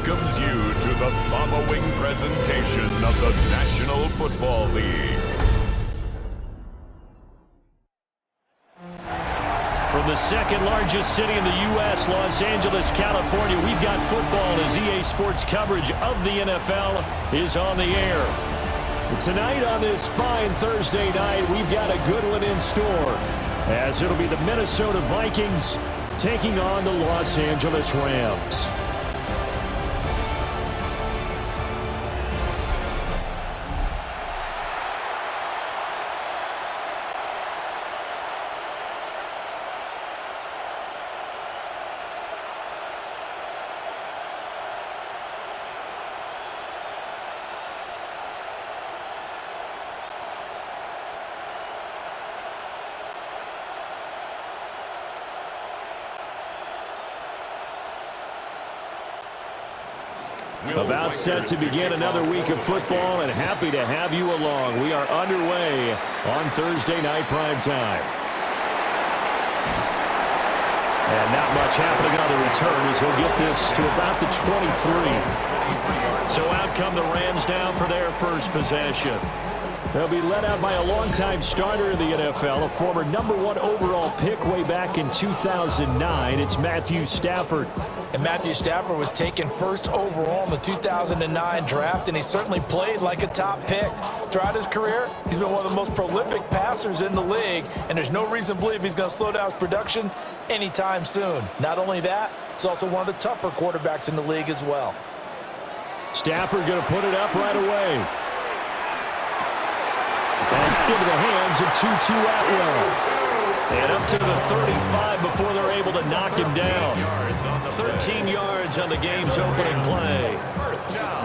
welcomes you to the following presentation of the National Football League. From the second largest city in the U.S., Los Angeles, California, we've got football as EA Sports coverage of the NFL is on the air. Tonight on this fine Thursday night, we've got a good one in store, as it'll be the Minnesota Vikings taking on the Los Angeles Rams. About set to begin another week of football, and happy to have you along. We are underway on Thursday night prime time. And not much happening on the return as he'll get this to about the 23. So out come the Rams down for their first possession. They'll be led out by a longtime starter in the NFL, a former #1 overall pick way back in 2009. It's Matthew Stafford. And Matthew Stafford was taken first overall in the 2009 draft, and he certainly played like a top pick. Throughout his career, he's been one of the most prolific passers in the league, and there's no reason to believe he's going to slow down his production anytime soon. Not only that, he's also one of the tougher quarterbacks in the league as well. Stafford going to put it up right away. That's into the hands of Tutu Atwell. And up to the 35 before they're able to knock him down. 13 yards on the game's opening play.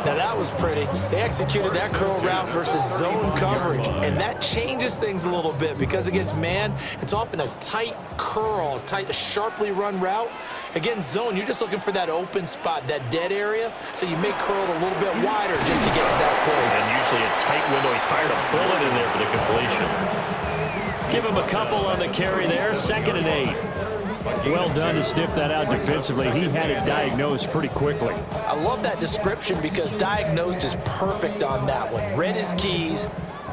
Now that was pretty. They executed that curl route versus zone coverage, and that changes things a little bit because against man, it's often a tight curl, tight, sharply run route. Against zone, you're just looking for that open spot, that dead area, so you may curl it a little bit wider just to get to that place. And usually a tight window. He fired a bullet in there for the completion. Give him a couple on the carry there, 2nd and 8. Well done to sniff that out defensively. He had it diagnosed pretty quickly. I love that description because diagnosed is perfect on that one. Read his keys,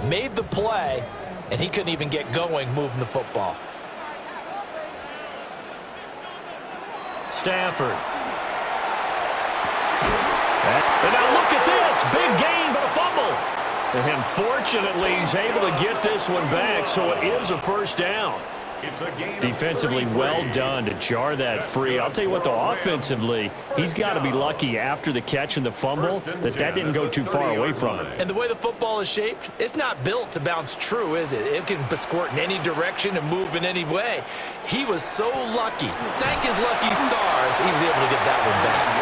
made the play, and he couldn't even get going moving the football. Stafford. And now look at this. Big gain, but a fumble. And fortunately, he's able to get this one back, so it is a first down. Defensively, well done to jar that free. I'll tell you what, though, offensively, he's got to be lucky after the catch and the fumble that didn't go too far away from him. And the way the football is shaped, it's not built to bounce true, is it? It can squirt in any direction and move in any way. He was so lucky. Thank his lucky stars, he was able to get that one back.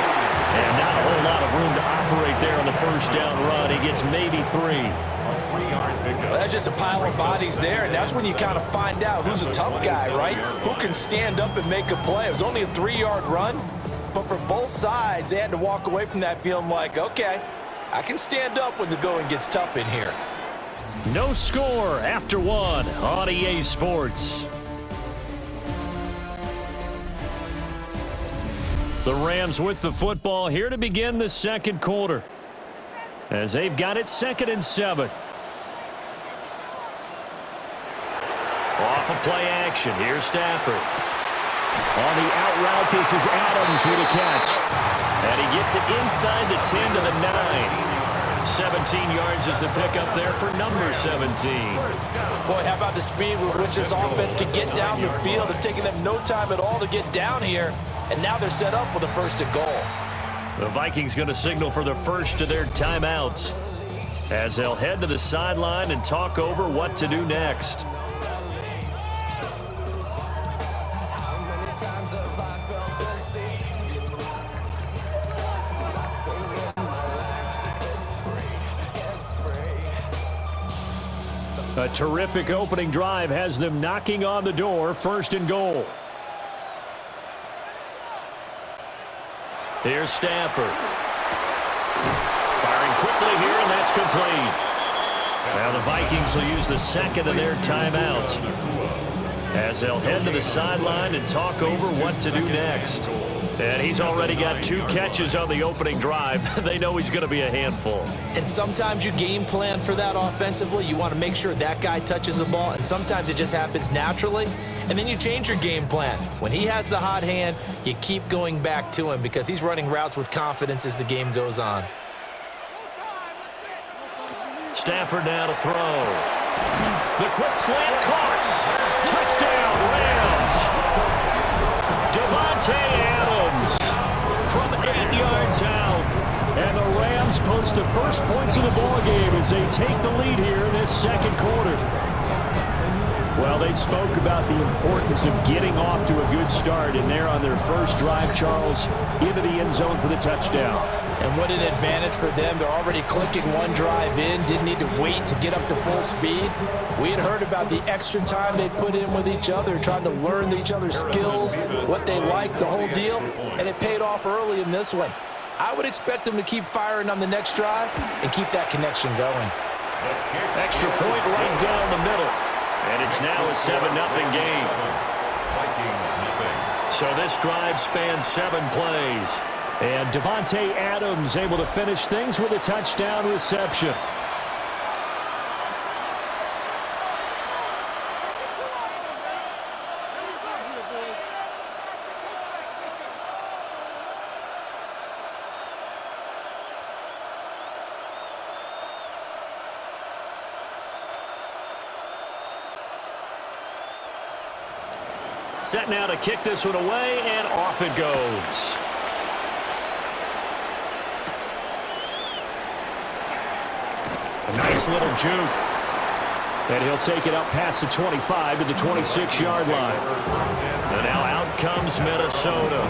And not a whole lot of room to operate there on the first down run. He gets maybe 3. Well, that's just a pile of bodies there, and that's when you kind of find out who's a tough guy, right? Who can stand up and make a play. It was only a 3-yard run, but for both sides, they had to walk away from that feeling like, okay, I can stand up when the going gets tough in here. No score after 1 on EA Sports. The Rams with the football here to begin the second quarter, as they've got it 2nd and 7. Off of play action. Here's Stafford. On the out route, this is Adams with a catch. And he gets it inside the 10 to the 9. 17 yards is the pickup there for number 17. Boy, how about the speed with which this offense can get down the field? It's taking them no time at all to get down here. And now they're set up with a 1st and goal. The Vikings going to signal for the first of their timeouts, as they'll head to the sideline and talk over what to do next. A terrific opening drive has them knocking on the door, 1st and goal. Here's Stafford. Firing quickly here, and that's complete. Now the Vikings will use the 2nd of their timeouts, as they'll head to the sideline and talk over what to do next. And he's already got 2 catches on the opening drive. They know he's going to be a handful. And sometimes you game plan for that offensively. You want to make sure that guy touches the ball, and sometimes it just happens naturally. And then you change your game plan. When he has the hot hand, you keep going back to him because he's running routes with confidence as the game goes on. Stafford now to throw. The quick slant caught. Touchdown, Rams. Davante Adams from 8 yards out. And the Rams post the first points of the ballgame as they take the lead here in this second quarter. Well, they spoke about the importance of getting off to a good start, and they're on their first drive, Charles, into the end zone for the touchdown. And what an advantage for them. They're already clicking one drive in, didn't need to wait to get up to full speed. We had heard about the extra time they put in with each other, trying to learn each other's skills, what they like, the whole deal, and it paid off early in this one. I would expect them to keep firing on the next drive and keep that connection going. Extra point right down the middle. And it's now a 7-0 game. So this drive spans 7 plays. And Davante Adams able to finish things with a touchdown reception. Set now to kick this one away, and off it goes. A nice little juke. And he'll take it up past the 25 to the 26-yard line. And now out comes Minnesota.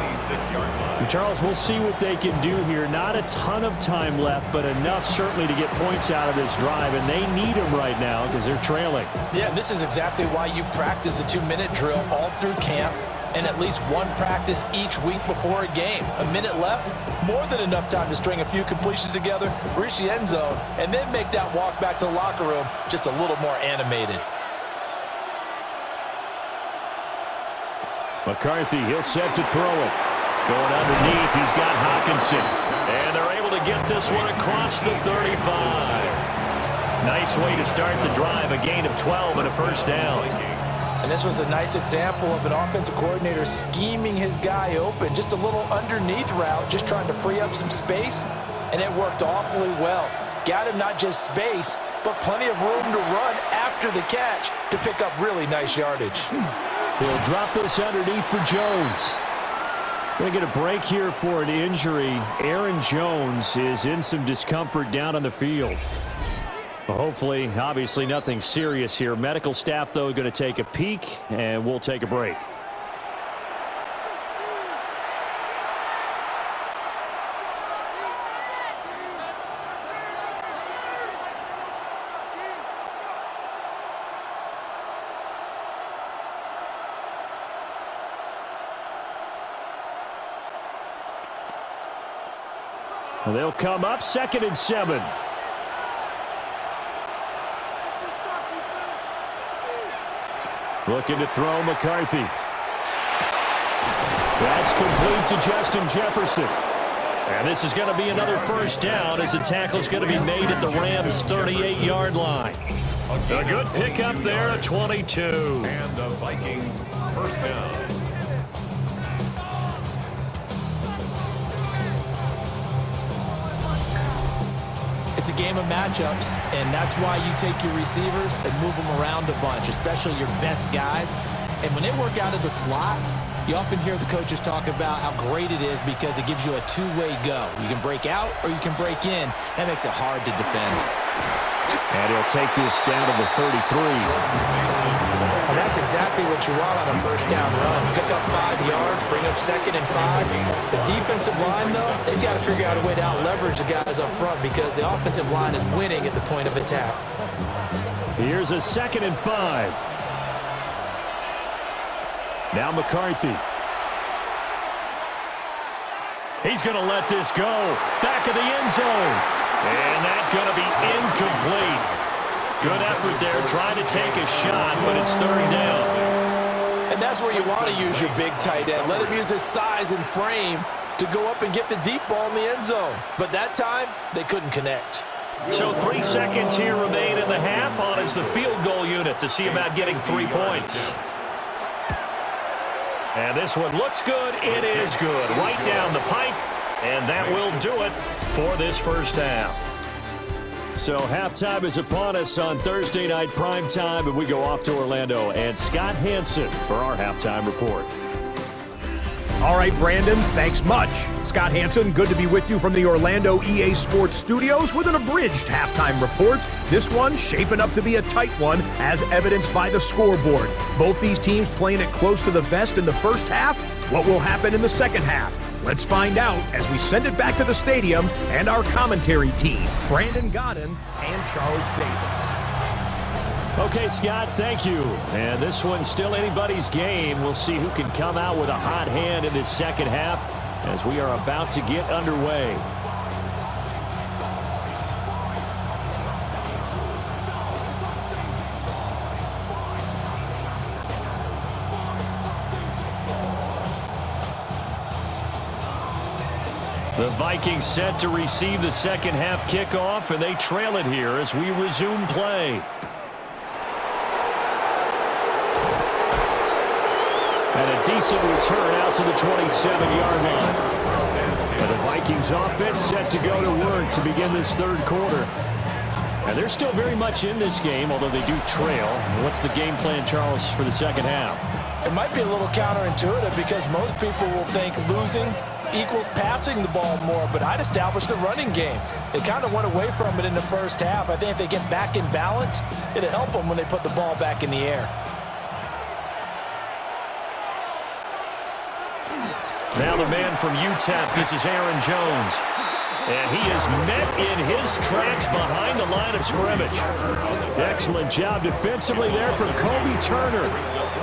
And Charles, we'll see what they can do here. Not a ton of time left, but enough certainly to get points out of this drive. And they need them right now because they're trailing. Yeah, this is exactly why you practice a 2-minute drill all through camp and at least one practice each week before a game. A minute left, more than enough time to string a few completions together, reach the end zone, and then make that walk back to the locker room just a little more animated. McCarthy, he'll set to throw it. Going underneath, he's got Hawkinson. And they're able to get this one across the 35. Nice way to start the drive, a gain of 12 and a first down. And this was a nice example of an offensive coordinator scheming his guy open. Just a little underneath route, just trying to free up some space, and it worked awfully well. Got him not just space, but plenty of room to run after the catch to pick up really nice yardage. He'll drop this underneath for Jones. Going to get a break here for an injury. Aaron Jones is in some discomfort down on the field. Well, hopefully, obviously nothing serious here. Medical staff, though, going to take a peek, and we'll take a break. Well, they'll come up 2nd and 7. Looking to throw McCarthy. That's complete to Justin Jefferson. And this is going to be another first down as the tackle's going to be made at the Rams' 38-yard line. A good pickup there at 22. And the Vikings first down. It's a game of matchups, and that's why you take your receivers and move them around a bunch, especially your best guys. And when they work out of the slot, you often hear the coaches talk about how great it is because it gives you a two-way go. You can break out or you can break in. That makes it hard to defend. And he'll take this down to the 33. And that's exactly what you want on a first down run. Pick up 5 yards, bring up 2nd and 5. The defensive line, though, they've got to figure out a way to out-leverage the guys up front because the offensive line is winning at the point of attack. Here's a 2nd and 5. Now McCarthy. He's going to let this go. Back of the end zone. And that's going to be incomplete. Good effort there trying to take a shot, but it's 3rd down. And that's where you want to use your big tight end. Let him use his size and frame to go up and get the deep ball in the end zone. But that time, they couldn't connect. So 3 seconds here remain in the half. On is the field goal unit to see about getting 3 points. And this one looks good. It is good. Right down the pipe. And that will do it for this first half. So halftime is upon us on Thursday night prime time, and we go off to Orlando and Scott Hansen for our halftime report. All right, Brandon, thanks much. Scott Hansen, good to be with you from the Orlando EA Sports Studios with an abridged halftime report. This one shaping up to be a tight one, as evidenced by the scoreboard. Both these teams playing it close to the vest in the first half. What will happen in the second half? Let's find out as we send it back to the stadium and our commentary team, Brandon Godden and Charles Davis. Okay, Scott, thank you. And this one's still anybody's game. We'll see who can come out with a hot hand in this second half as we are about to get underway. The Vikings set to receive the second half kickoff, and they trail it here as we resume play. And a decent return out to the 27-yard line. And the Vikings offense set to go to work to begin this third quarter. And they're still very much in this game, although they do trail. What's the game plan, Charles, for the second half? It might be a little counterintuitive because most people will think losing equals passing the ball more, but I'd establish the running game. They kind of went away from it in the first half. I think if they get back in balance, it'll help them when they put the ball back in the air. Now the man from UTEP, this is Aaron Jones. And he is met in his tracks behind the line of scrimmage. Excellent job defensively there from Kobe Turner.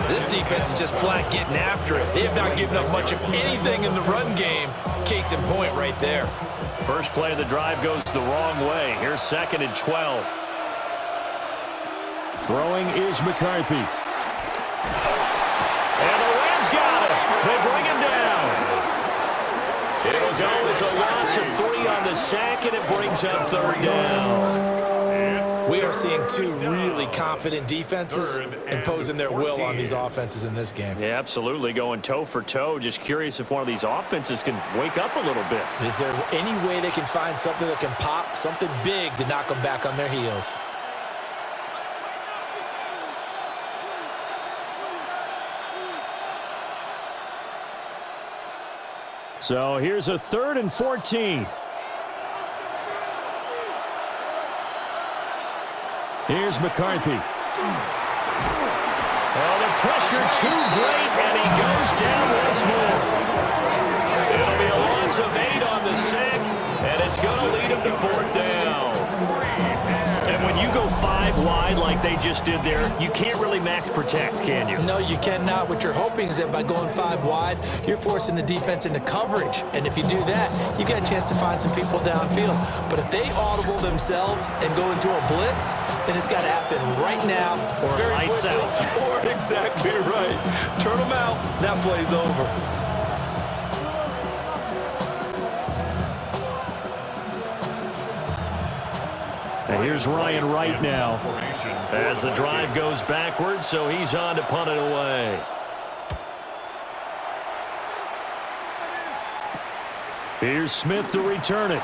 This defense is just flat getting after it. They have not given up much of anything in the run game. Case in point right there. First play of the drive goes the wrong way. Here's 2nd and 12. Throwing is McCarthy. And the Rams got it. They bring him down. It'll go as a loss of 3 on the sack, and it brings up 3rd down. We are seeing two really confident defenses imposing their will on these offenses in this game. Yeah, absolutely, going toe for toe. Just curious if one of these offenses can wake up a little bit. Is there any way they can find something that can pop, something big to knock them back on their heels? So here's a 3rd and 14. Here's McCarthy. Oh, the pressure too great, and he goes down once more. It'll be a loss of 8 on the sack, and it's going to lead him to 4th down. And when you go 5 wide like they just did there, you can't really max protect, can you? No, you cannot. What you're hoping is that by going 5 wide, you're forcing the defense into coverage. And if you do that, you get a chance to find some people downfield. But if they audible themselves and go into a blitz, then it's got to happen right now. Or very lights quickly. out. Or exactly right. Turn them out. That play's over. And here's Ryan Wright now as the drive goes backwards, so he's on to punt it away. Here's Smith to return it.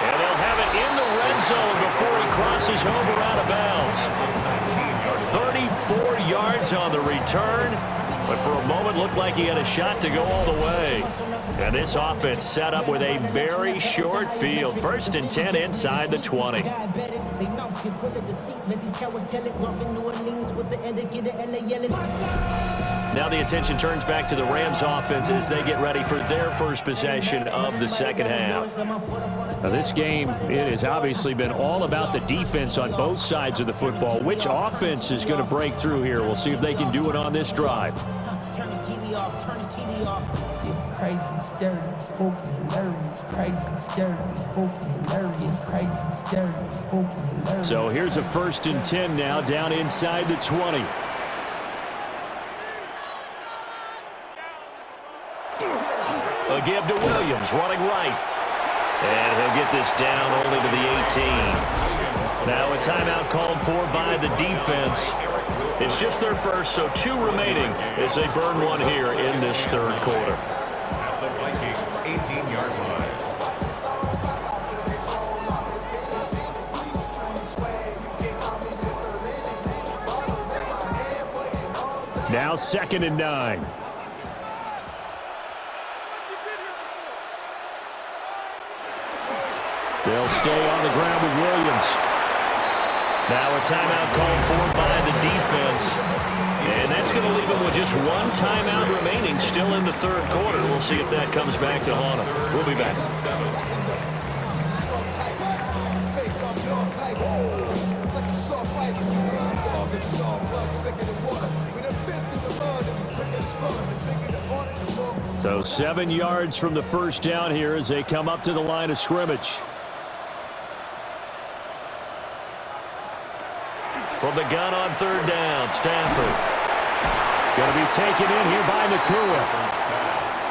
And they'll have it in the red zone before he crosses over out of bounds. 34 yards on the return, but for a moment looked like he had a shot to go all the way. And this offense set up with a very short field. 1st and 10 inside the 20. Now the attention turns back to the Rams offense as they get ready for their first possession of the second half. Now this game, it has obviously been all about the defense on both sides of the football. Which offense is going to break through here? We'll see if they can do it on this drive. Turn his TV off. Turn his TV off. Crazy. scary, spooky, hilarious, crazy, scary, spooky, hilarious, crazy, scary, spooky, hilarious. So here's a 1st and 10 now, down inside the 20. A give to Williams, running right. And he'll get this down only to the 18. Now a timeout called for by the defense. It's just their first, so 2 remaining as they burn one here in this 3rd quarter. At the Vikings' 18-yard line. Now 2nd and 9. They'll stay on the ground with Williams. Now a timeout called for by the defense. And that's going to leave them with just 1 timeout remaining still in the 3rd quarter. We'll see if that comes back to haunt them. We'll be back. So 7 yards from the first down here as they come up to the line of scrimmage. From the gun on 3rd down, Stafford. Going to be taken in here by Nakua.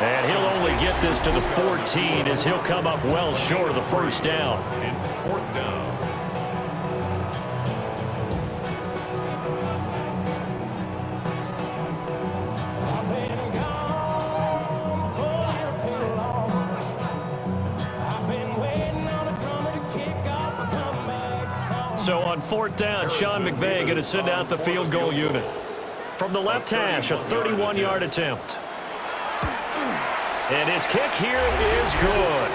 And he'll only get this to the 14 as he'll come up well short of the first down. It's 4th down. So on 4th down, Sean McVay going to send out the field goal unit. From the left hash, a 31-yard attempt. And his kick here is good.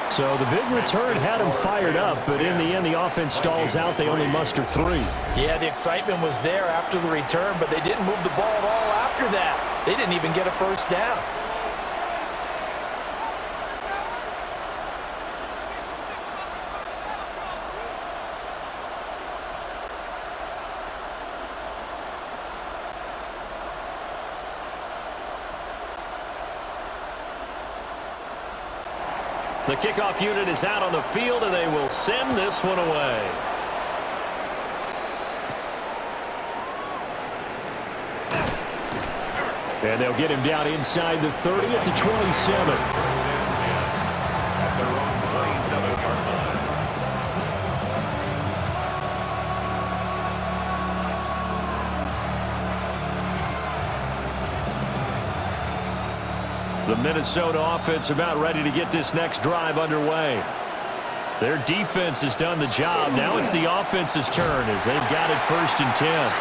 So the big return had him fired up, but in the end, the offense stalls out. They only muster 3. Yeah, the excitement was there after the return, but they didn't move the ball at all after that. They didn't even get a first down. The kickoff unit is out on the field, and they will send this one away. And they'll get him down inside the 30 at the 27. At their own 27-yard line. The Minnesota offense about ready to get this next drive underway. Their defense has done the job. Now it's the offense's turn as they've got it 1st and 10.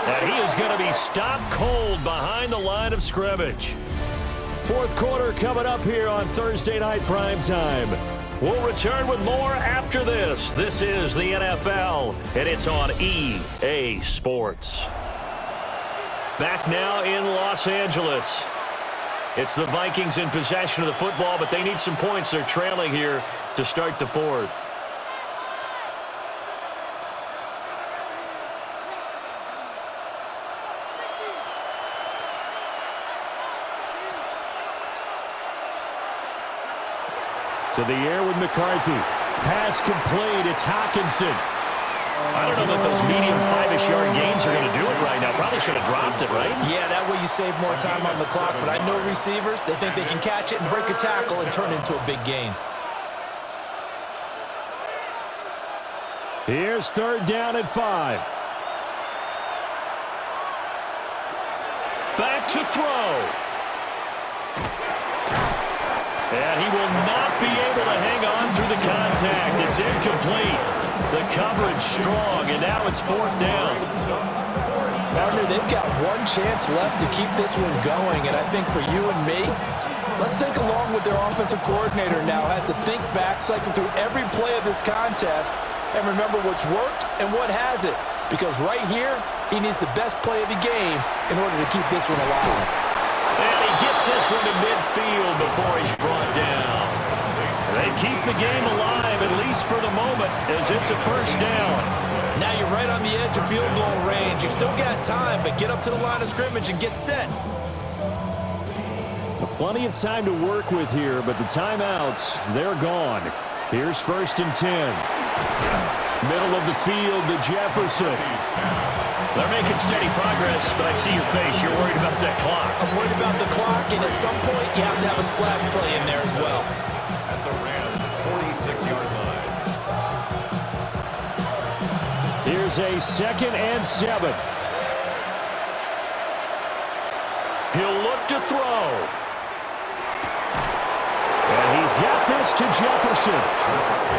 And he is going to be stopped cold behind the line of scrimmage. 4th quarter coming up here on Thursday Night Primetime. We'll return with more after this. This is the NFL, and it's on EA Sports. Back now in Los Angeles. It's the Vikings in possession of the football, but they need some points. They're trailing here to start the 4th. To the air with McCarthy. Pass complete. It's Hockenson. I don't know that those medium 5-ish yard gains are going to do it right now. Probably should have dropped it, right? Yeah, that way you save more time on the clock. But I know receivers, they think they can catch it and break a tackle and turn it into a big gain. Here's 3rd down at 5. Back to throw. And he will not be able to hang on through the contact. It's incomplete. The coverage strong, and now it's 4th down. Partner, they've got 1 chance left to keep this one going, and I think for you and me, let's think along with their offensive coordinator now. Has to think back, cycle through every play of this contest, and remember what's worked and what hasn't. Because right here, he needs the best play of the game in order to keep this one alive. And he gets this one to midfield before he's brought down. They keep the game alive, at least for the moment, as it's a 1st down. Now you're right on the edge of field goal range. You've still got time, but get up to the line of scrimmage and get set. Plenty of time to work with here, but the timeouts, they're gone. Here's 1st and 10. Middle of the field to Jefferson. They're making steady progress, but I see your face. You're worried about that clock. I'm worried about the clock, and at some point, you have to have a splash play in there as well. At the Rams' 46-yard line. Here's a 2nd and 7. He'll look to throw. And he's got this to Jefferson.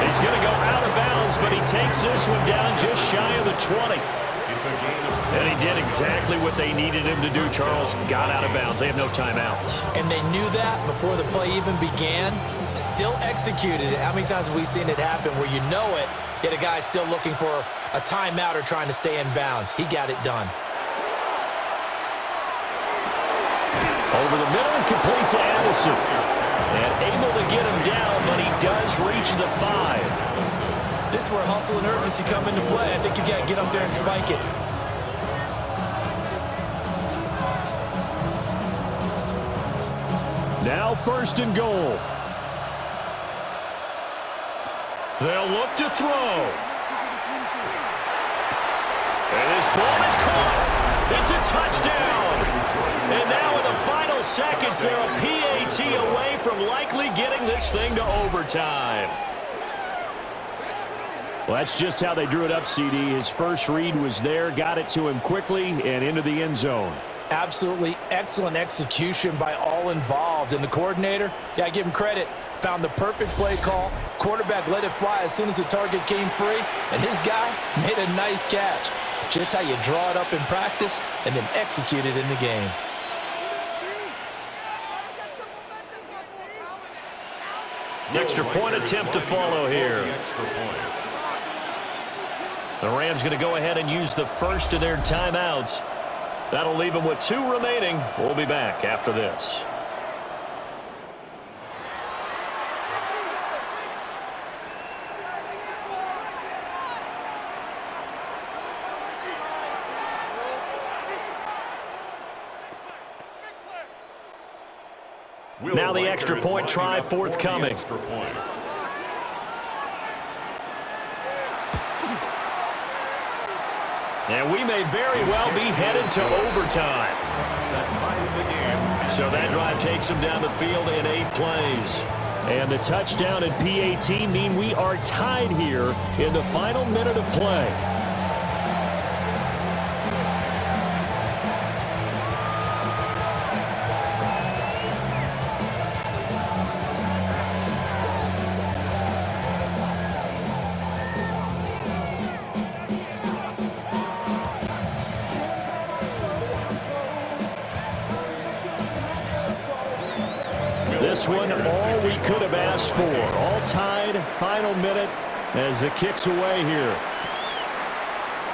He's going to go out of bounds, but he takes this one down just shy of the 20. And he did exactly what they needed him to do, Charles. Got out of bounds. They have no timeouts. And they knew that before the play even began. Still executed it. How many times have we seen it happen where you know it, yet a guy's still looking for a timeout or trying to stay in bounds? He got it done. Over the middle and complete to Addison. And able to get him down, but he does reach the 5. This is where hustle and urgency come into play. I think you got to get up there and spike it. Now 1st and goal. They'll look to throw. And his ball is caught. It's a touchdown. And now in the final seconds, they're a PAT away from likely getting this thing to overtime. Well, that's just how they drew it up, CD. His first read was there, got it to him quickly, and into the end zone. Absolutely excellent execution by all involved. And the coordinator, got to give him credit, found the perfect play call. Quarterback let it fly as soon as the target came free, and his guy made a nice catch. Just how you draw it up in practice and then execute it in the game. Extra point attempt to follow here. The Rams going to go ahead and use the first of their timeouts. That'll leave them with 2 remaining. We'll be back after this. Now the extra point try forthcoming. And we may very well be headed to overtime. So that drive takes them down the field in 8 plays. And the touchdown and PAT mean we are tied here in the final minute of play. This one, all we could have asked for. All tied, final minute as it kicks away here.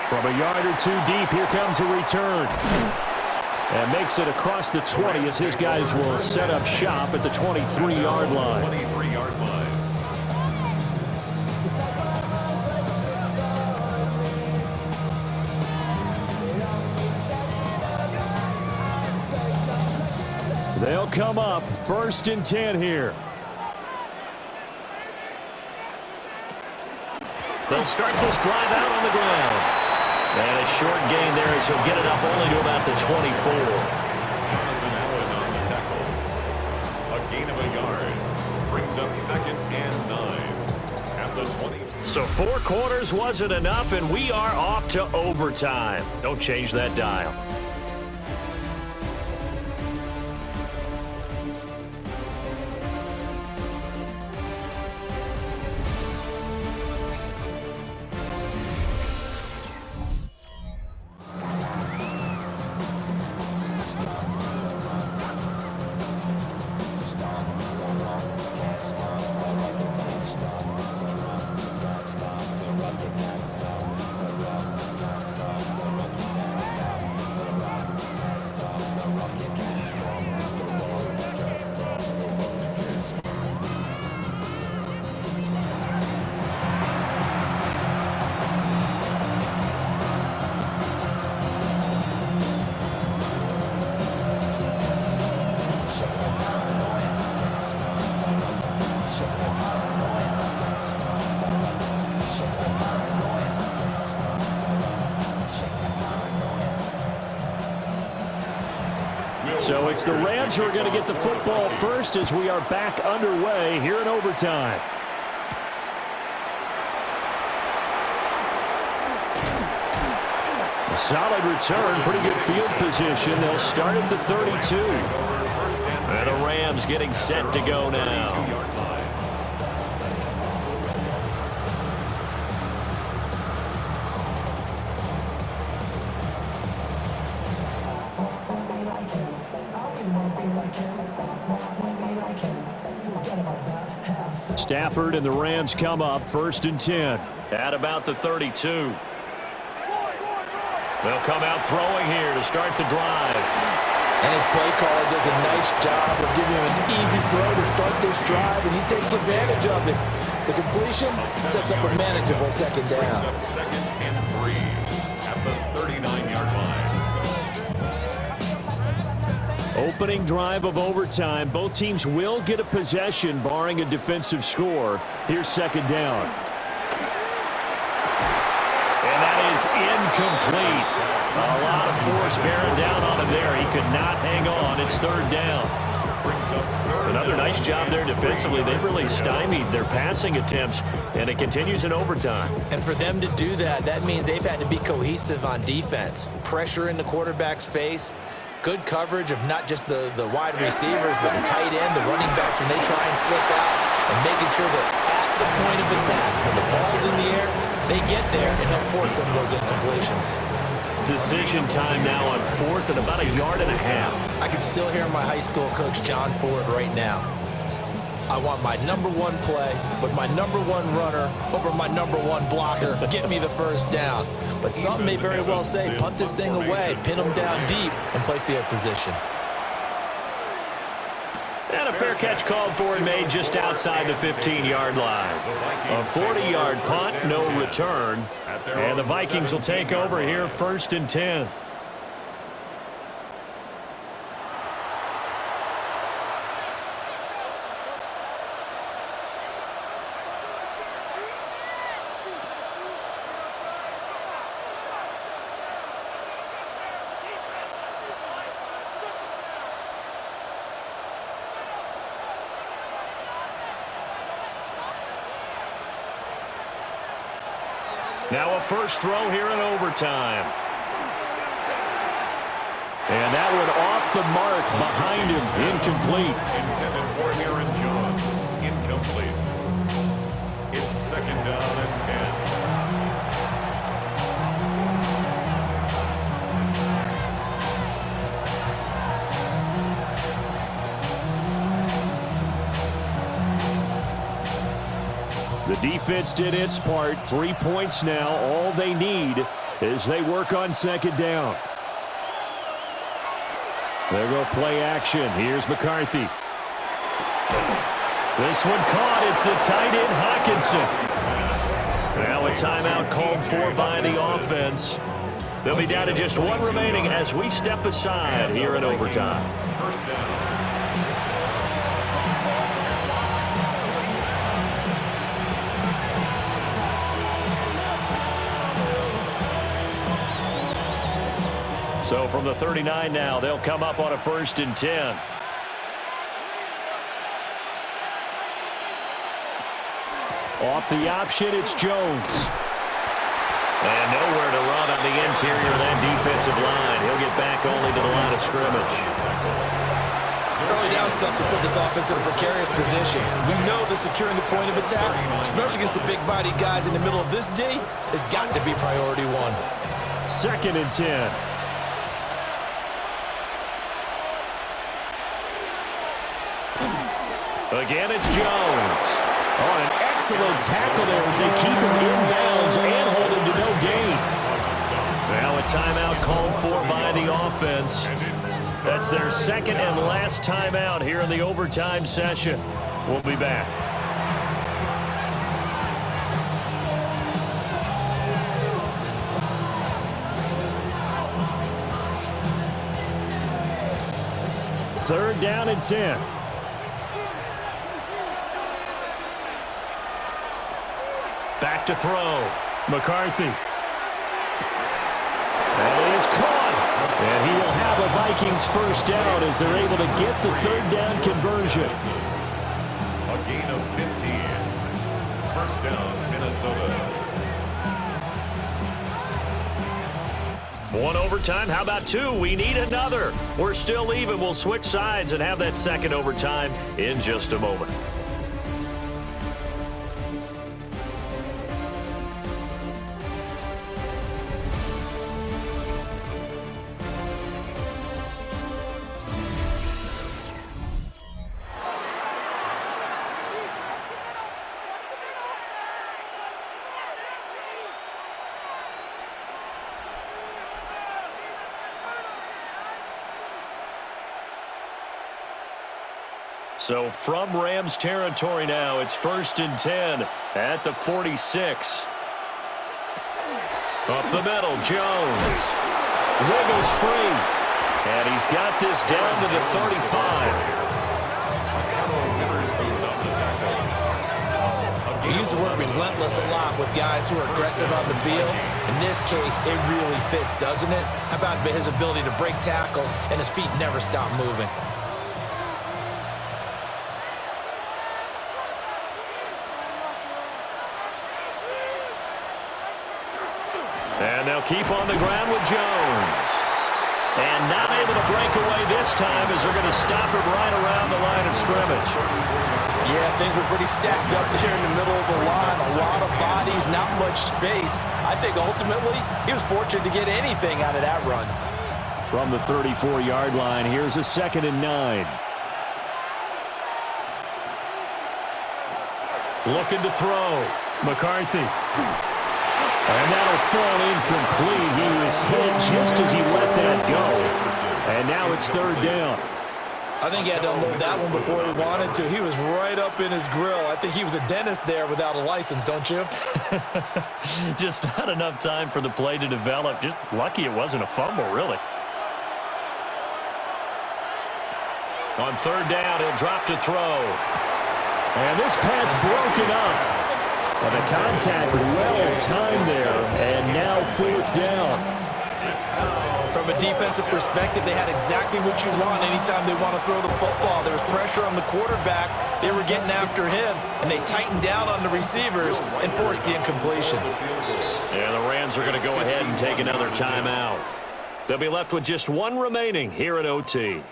From a yard or 2 deep, here comes a return. And makes it across the 20 as his guys will set up shop at the 23-yard line. 23-yard line. They'll come up 1st and 10 here. They'll start this drive out on the ground. And a short gain there as he'll get it up only to about the 24. Jonathan Allen on the tackle. A gain of a yard. Brings up 2nd and 9. At the 20. So 4 quarters wasn't enough, and we are off to overtime. Don't change that dial. So it's the Rams who are going to get the football first as we are back underway here in overtime. A solid return, pretty good field position. They'll start at the 32. And the Rams getting set to go now. Stafford and the Rams come up 1st and 10 at about the 32. They'll come out throwing here to start the drive. And his play caller does a nice job of giving him an easy throw to start this drive, and he takes advantage of it. The completion sets up a manageable second down. Brings up 2nd and 3 at the 39-yard line. Opening drive of overtime. Both teams will get a possession, barring a defensive score. Here's 2nd down. And that is incomplete. A lot of force bearing down on him there. He could not hang on. It's 3rd down. Another nice job there defensively. They've really stymied their passing attempts, and it continues in overtime. And for them to do that, that means they've had to be cohesive on defense. Pressure in the quarterback's face. Good coverage of not just the wide receivers, but the tight end, the running backs when they try and slip out, and making sure they're at the point of attack. When the ball's in the air, they get there and help force some of those incompletions. Decision time now on 4th and about 1.5 yards. I can still hear my high school coach, John Ford, right now. I want my #1 play with my #1 runner over my #1 blocker. Get me the 1st down. But some may very well say, punt this thing away, pin them down deep, and play field position. And a fair catch called for and made just outside the 15-yard line. A 40-yard punt, no return. And the Vikings will take over here 1st and 10. Now a first throw here in overtime. And that one off the mark behind him. Incomplete. Intended for Aaron Jones. Incomplete. It's 2nd down and 10. The defense did its part. 3 points now. All they need as they work on 2nd down. There go play action. Here's McCarthy. This one caught. It's the tight end, Hawkinson. Now a timeout called for by the offense. They'll be down to just 1 remaining as we step aside here in overtime. 1st down. So from the 39 now, they'll come up on a 1st and 10. Off the option, it's Jones. And nowhere to run on the interior of that defensive line. He'll get back only to the line of scrimmage. Early down stuff to put this offense in a precarious position. We know that securing the point of attack, especially against the big-bodied guys in the middle of this D, has got to be priority 1. 2nd and 10. Again, it's Jones. Oh, an excellent tackle there as they keep him inbounds and hold him to no gain. Now a timeout called for by the offense. That's their 2nd and last timeout here in the overtime session. We'll be back. Third down and 10. Back to throw. McCarthy. That is caught. And he will have a Vikings first down as they're able to get the third down conversion. A gain of 15. First down, Minnesota. One overtime. How about two? We need another. We're still even. We'll switch sides and have that second overtime in just a moment. So from Rams territory now, it's 1st and 10 at the 46. Up the middle, Jones. Wiggles free. And he's got this down to the 35. He used to work relentless a lot with guys who are aggressive on the field. In this case, it really fits, doesn't it? How about his ability to break tackles and his feet never stop moving? And they'll keep on the ground with Jones. And not able to break away this time as they're going to stop him right around the line of scrimmage. Yeah, things were pretty stacked up there in the middle of the line. A lot of bodies, not much space. I think ultimately he was fortunate to get anything out of that run. From the 34-yard line, here's a 2nd and 9. Looking to throw. McCarthy. And that'll fall incomplete. He was hit just as he let that go. And now it's 3rd down. I think he had to unload that one before he wanted to. He was right up in his grill. I think he was a dentist there without a license, don't you? Just not enough time for the play to develop. Just lucky it wasn't a fumble, really. On 3rd down, he'll drop to throw. And this pass broken up. Well, the contact well-timed there, and now 4th down. From a defensive perspective, they had exactly what you want anytime they want to throw the football. There was pressure on the quarterback. They were getting after him, and they tightened down on the receivers and forced the incompletion. And the Rams are going to go ahead and take another timeout. They'll be left with just one remaining here at OT.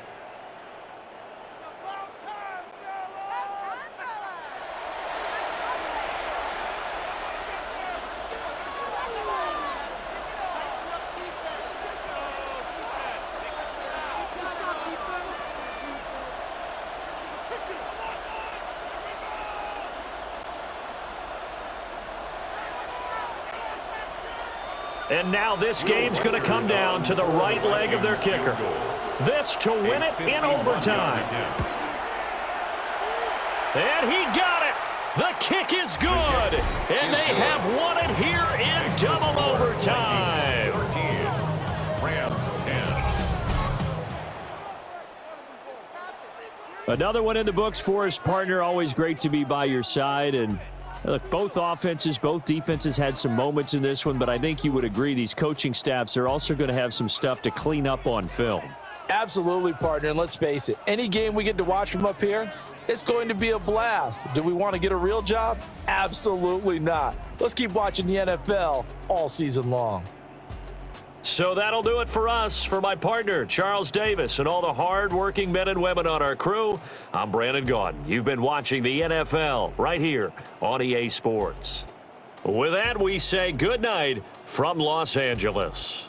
And now this game's going to come down to the right leg of their kicker. This to win it in overtime. And he got it. The kick is good. And they have won it here in double overtime. 13. Rams 10. Another one in the books for us, partner. Always great to be by your side. And look, both offenses, both defenses had some moments in this one, but I think you would agree these coaching staffs are also going to have some stuff to clean up on film. Absolutely, partner, and let's face it, any game we get to watch from up here, it's going to be a blast. Do we want to get a real job? Absolutely not. Let's keep watching the NFL all season long. So that'll do it for us. For my partner, Charles Davis, and all the hard-working men and women on our crew, I'm Brandon Gaudin. You've been watching the NFL right here on EA Sports. With that, we say good night from Los Angeles.